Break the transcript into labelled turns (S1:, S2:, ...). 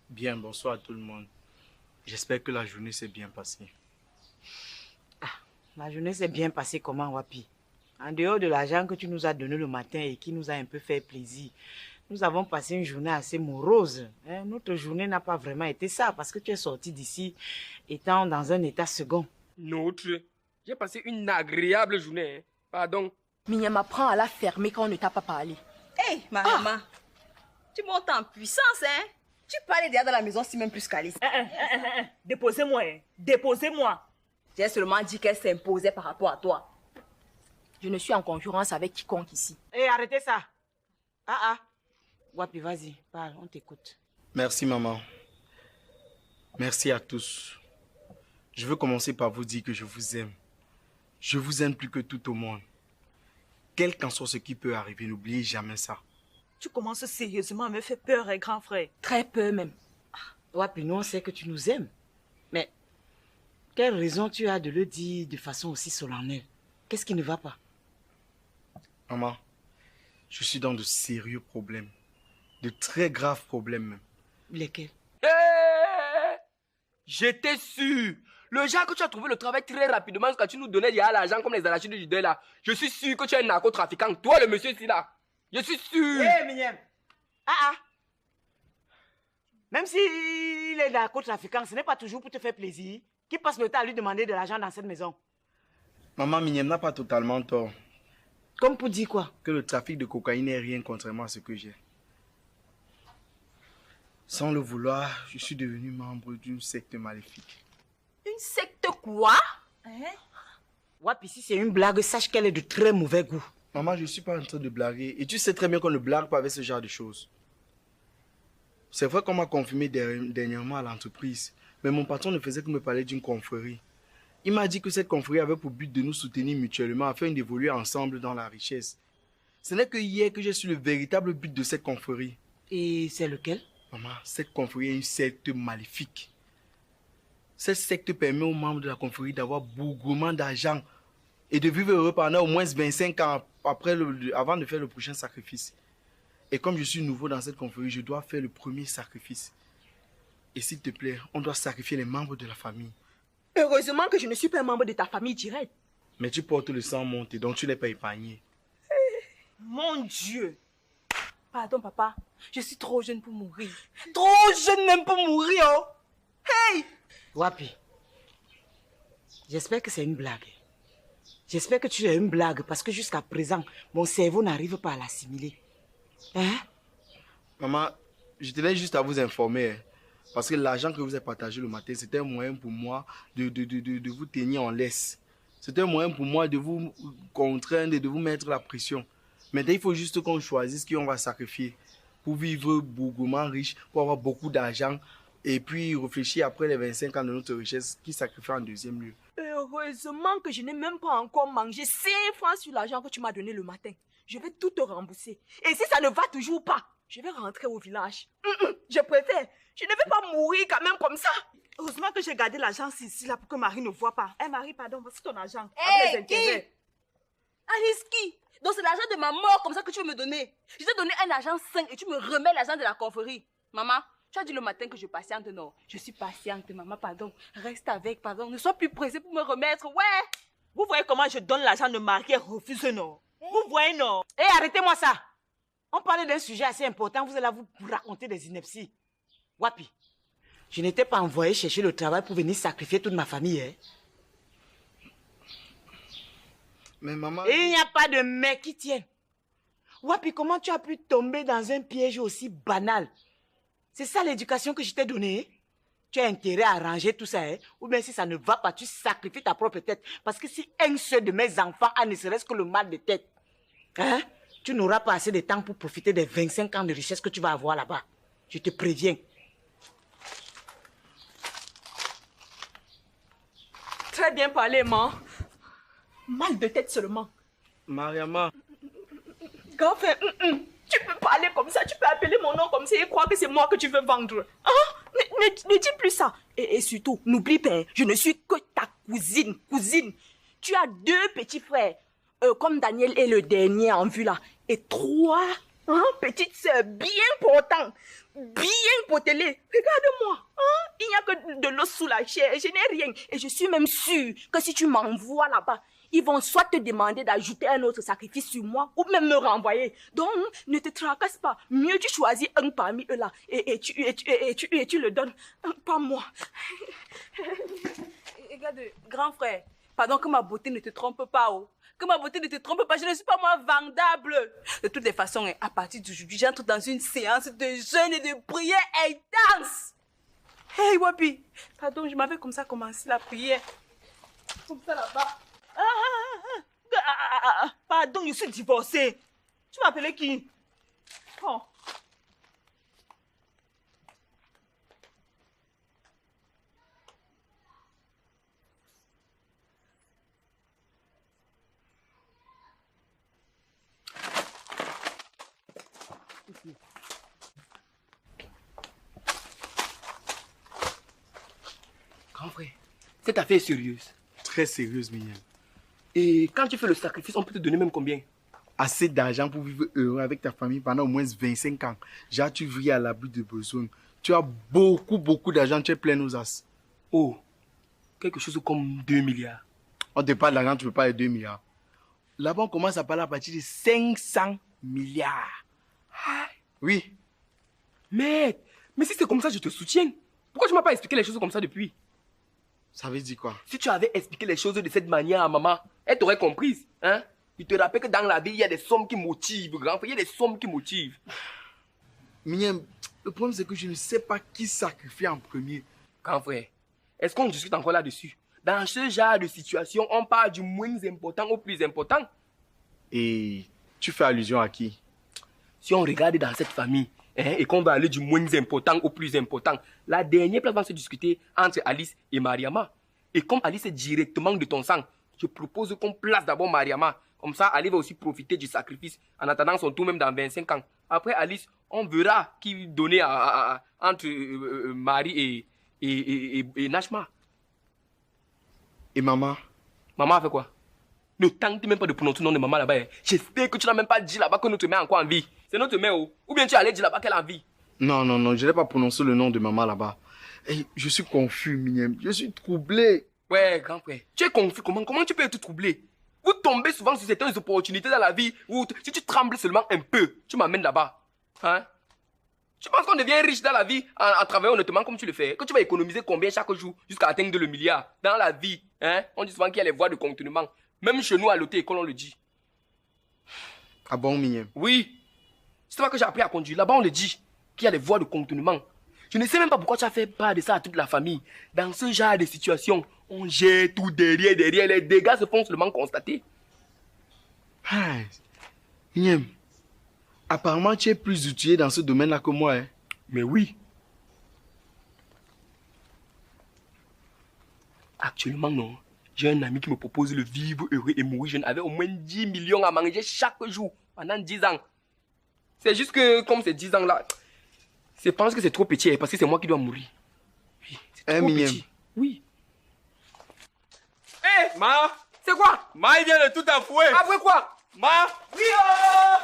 S1: Bien, bonsoir à tout le monde. J'espère que la journée s'est bien passée.
S2: Ah, la journée s'est bien passée comment, Wapi? En dehors de l'argent que tu nous as donné le matin et qui nous a un peu fait plaisir, nous avons passé une journée assez morose. Notre journée n'a pas vraiment été ça parce que tu es sorti d'ici étant dans un état second.
S3: Notre. J'ai passé une agréable journée. Pardon.
S4: Mignam apprend à la fermer quand on ne t'a pas parlé.
S5: Hé, maman, tu montes en puissance, hein? Tu parlais déjà dans la maison si même plus qu'Alice.
S6: Déposez-moi, déposez-moi.
S5: J'ai seulement dit qu'elle s'imposait par rapport à toi.
S4: Je ne suis en concurrence avec quiconque ici.
S2: Hé, arrêtez ça. Wapi, vas-y, parle, on t'écoute.
S1: Merci, maman. Merci à tous. Je veux commencer par vous dire que je vous aime. Je vous aime plus que tout au monde. Quel qu'en soit ce qui peut arriver, n'oubliez jamais ça.
S6: Tu commences sérieusement à me faire peur, grand frère.
S4: Très peu même.
S2: Wapi, nous on sait que tu nous aimes. Mais quelle raison tu as de le dire de façon aussi solennelle? Qu'est-ce qui ne va pas?
S1: Maman, je suis dans de sérieux problèmes. De très graves problèmes même.
S2: Lesquels?
S3: J'étais sûr. Le genre que tu as trouvé le travail très rapidement quand tu nous donnais l'argent comme les arachides du deuil là. Je suis sûr que tu es un narcotrafiquant. Toi, le monsieur ici là. Je suis sûr.
S2: Hé, Mignam. Même s'il est narcotrafiquant, ce n'est pas toujours pour te faire plaisir. Qui passe le temps à lui demander de l'argent dans cette maison?
S1: Maman, Mignam n'a pas totalement tort.
S2: Comme pour dire quoi?
S1: Que le trafic de cocaïne n'est rien contrairement à ce que j'ai. Sans le vouloir, je suis devenu membre d'une secte maléfique.
S5: Une secte quoi?
S2: Wapi, si c'est une blague, sache qu'elle est de très mauvais goût.
S1: Maman, je ne suis pas en train de blaguer. Et tu sais très bien qu'on ne blague pas avec ce genre de choses. C'est vrai qu'on m'a confirmé dernièrement à l'entreprise. Mais mon patron ne faisait que me parler d'une confrérie. Il m'a dit que cette confrérie avait pour but de nous soutenir mutuellement afin d'évoluer ensemble dans la richesse. Ce n'est que hier que j'ai su le véritable but de cette confrérie.
S2: Et c'est lequel?
S1: Maman, cette confrérie est une secte maléfique. Cette secte permet aux membres de la confrérie d'avoir bougrement d'argent et de vivre heureux pendant au moins 25 ans avant de faire le prochain sacrifice. Et comme je suis nouveau dans cette confrérie, je dois faire le premier sacrifice. Et s'il te plaît, on doit sacrifier les membres de la famille.
S4: Heureusement que je ne suis pas un membre de ta famille directe.
S1: Mais tu portes le sang monté, donc tu n'es pas épargné.
S6: Mon Dieu.
S4: Pardon, papa. Je suis trop jeune pour mourir.
S6: Trop jeune même pour mourir, oh. Hey!
S2: Wapi, j'espère que c'est une blague. J'espère que tu es une blague parce que jusqu'à présent, mon cerveau n'arrive pas à l'assimiler. Hein?
S1: Maman, je tenais juste à vous informer. Parce que l'argent que vous avez partagé le matin, c'était un moyen pour moi de vous tenir en laisse. C'était un moyen pour moi de vous contraindre et de vous mettre la pression. Maintenant, il faut juste qu'on choisisse qui on va sacrifier pour vivre bougrement riche, pour avoir beaucoup d'argent et puis réfléchir après les 25 ans de notre richesse qui sacrifie en deuxième lieu.
S4: Heureusement que je n'ai même pas encore mangé 5 francs sur l'argent que tu m'as donné le matin. Je vais tout te rembourser. Et si ça ne va toujours pas, je vais rentrer au village. Je préfère. Je ne vais pas mourir quand même comme ça.
S6: Heureusement que j'ai gardé l'argent ici là pour que Marie ne voit pas. Marie, pardon, voici ton argent.
S5: Hé, qui? Alice, qui? Donc c'est l'argent de ma mort comme ça que tu veux me donner. Je t'ai donné un argent 5 et tu me remets l'argent de la confrérie. Maman, tu as dit le matin que je patiente, non? Je suis patiente, maman, pardon. Reste avec, pardon. Ne sois plus pressée pour me remettre, ouais.
S6: Vous voyez comment je donne l'argent de Marie et refuse, non? Vous voyez, non?
S2: Hé, arrêtez-moi ça! On parlait d'un sujet assez important, vous allez vous raconter des inepties. Wapi, je n'étais pas envoyé chercher le travail pour venir sacrifier toute ma famille, hein?
S1: Mais maman...
S2: Et il n'y a pas de mais qui tienne. Wapi, comment tu as pu tomber dans un piège aussi banal? C'est ça l'éducation que je t'ai donnée? Tu as intérêt à arranger tout ça, hein? Ou bien si ça ne va pas, tu sacrifies ta propre tête. Parce que si un seul de mes enfants a ne serait-ce que le mal de tête, hein? Tu n'auras pas assez de temps pour profiter des 25 ans de richesse que tu vas avoir là-bas. Je te préviens.
S4: Très bien parlé, maman. Mal de tête seulement.
S1: Mariama...
S4: Grand frère, tu peux parler comme ça, tu peux appeler mon nom comme ça et croire que c'est moi que tu veux vendre. Hein? Ne dis plus ça. Et surtout, n'oublie pas, je ne suis que ta cousine. Tu as 2 petits frères, comme Daniel est le dernier en vue là, et 3 Hein, petite sœur, bien portant, bien potelée. Regarde-moi. Hein, il n'y a que de l'eau sous la chair. Je n'ai rien. Et je suis même sûre que si tu m'envoies là-bas, ils vont soit te demander d'ajouter un autre sacrifice sur moi ou même me renvoyer. Donc, ne te tracasse pas. Mieux tu choisis un parmi eux là et tu le donnes. Pas moi.
S5: Regarde, grand frère, pardon que ma beauté ne te trompe pas. Oh. Que ma beauté ne te trompe pas, je ne suis pas moi vendable. De toutes les façons, à partir d'aujourd'hui, j'entre dans une séance de jeûne et de prière intense. Hey Wapi, pardon, je m'avais comme ça commencé la prière. Comme ça là-bas.
S6: Pardon, je suis divorcée. Tu m'appelais qui? Oh.
S3: Grand frère, cette affaire est sérieuse.
S1: Très sérieuse, Mignon.
S3: Et quand tu fais le sacrifice, on peut te donner même combien?
S1: Assez d'argent pour vivre heureux avec ta famille pendant au moins 25 ans. Déjà, tu vis à l'abri de besoin. Tu as beaucoup d'argent, tu es plein aux as.
S3: Oh, quelque chose comme 2 milliards.
S1: On te parle d'argent, tu ne peux pas les 2 milliards. Là-bas, on commence à parler à partir de 500 milliards.
S3: Ah,
S1: Oui.
S3: mais si c'est comme ça, je te soutiens. Pourquoi tu ne m'as pas expliqué les choses comme ça depuis?
S1: Ça veut dire quoi?
S3: Si tu avais expliqué les choses de cette manière à maman, elle t'aurait comprise. Hein? Il te rappelle que dans la vie, il y a des sommes qui motivent, grand frère. Il y a des sommes qui motivent.
S1: Mignon, le problème c'est que je ne sais pas qui sacrifier en premier.
S3: Grand frère, est-ce qu'on discute encore là-dessus? Dans ce genre de situation, on parle du moins important au plus important.
S1: Et tu fais allusion à qui?
S3: Si on regarde dans cette famille, hein, et qu'on va aller du moins important au plus important, la dernière place va se discuter entre Alice et Mariama. Et comme Alice est directement de ton sang, je propose qu'on place d'abord Mariama. Comme ça, Ali va aussi profiter du sacrifice en attendant son tour même dans 25 ans. Après Alice, on verra qui donner entre Marie et Nashma.
S1: Et maman?
S3: Maman a fait quoi? Ne tente même pas de prononcer le nom de maman là-bas. Hein. J'espère que tu n'as même pas dit là-bas que notre mère est encore en vie. C'est notre mère, oh. Ou bien tu allais dire là-bas qu'elle est en vie.
S1: Non, je n'ai pas prononcé le nom de maman là-bas. Hey, je suis confus, Mignon. Je suis troublé.
S3: Ouais, grand frère. Tu es confus. Comment tu peux être troublé? Vous tombez souvent sur certaines opportunités dans la vie où si tu trembles seulement un peu, tu m'amènes là-bas. Hein? Tu penses qu'on devient riche dans la vie en travaillant honnêtement comme tu le fais? Que tu vas économiser combien chaque jour jusqu'à atteindre le milliard? Dans la vie, hein? On dit souvent qu'il y a les voies de contournement. Même chez nous à l'auto-école, on le dit.
S1: Ah bon, Mignon?
S3: Oui. C'est pas que j'ai appris à conduire. Là-bas, on le dit qu'il y a des voies de contournement. Je ne sais même pas pourquoi tu as fait part de ça à toute la famille. Dans ce genre de situation, on jette tout derrière. Les dégâts se font seulement constater.
S1: Ah, Mignon, apparemment tu es plus outillé dans ce domaine-là que moi. Hein?
S3: Mais oui. Actuellement, non. J'ai un ami qui me propose le vivre heureux et mourir jeune avec au moins 10 millions à manger chaque jour pendant 10 ans. C'est juste que, comme ces 10 ans-là, je pense que c'est trop petit parce que c'est moi qui dois mourir. Oui, c'est trop petit. Oui.
S7: Hé, Ma!
S3: C'est quoi?
S7: Ma, il vient de tout avouer.
S3: Après quoi?
S7: Ma!
S3: Oui, oh!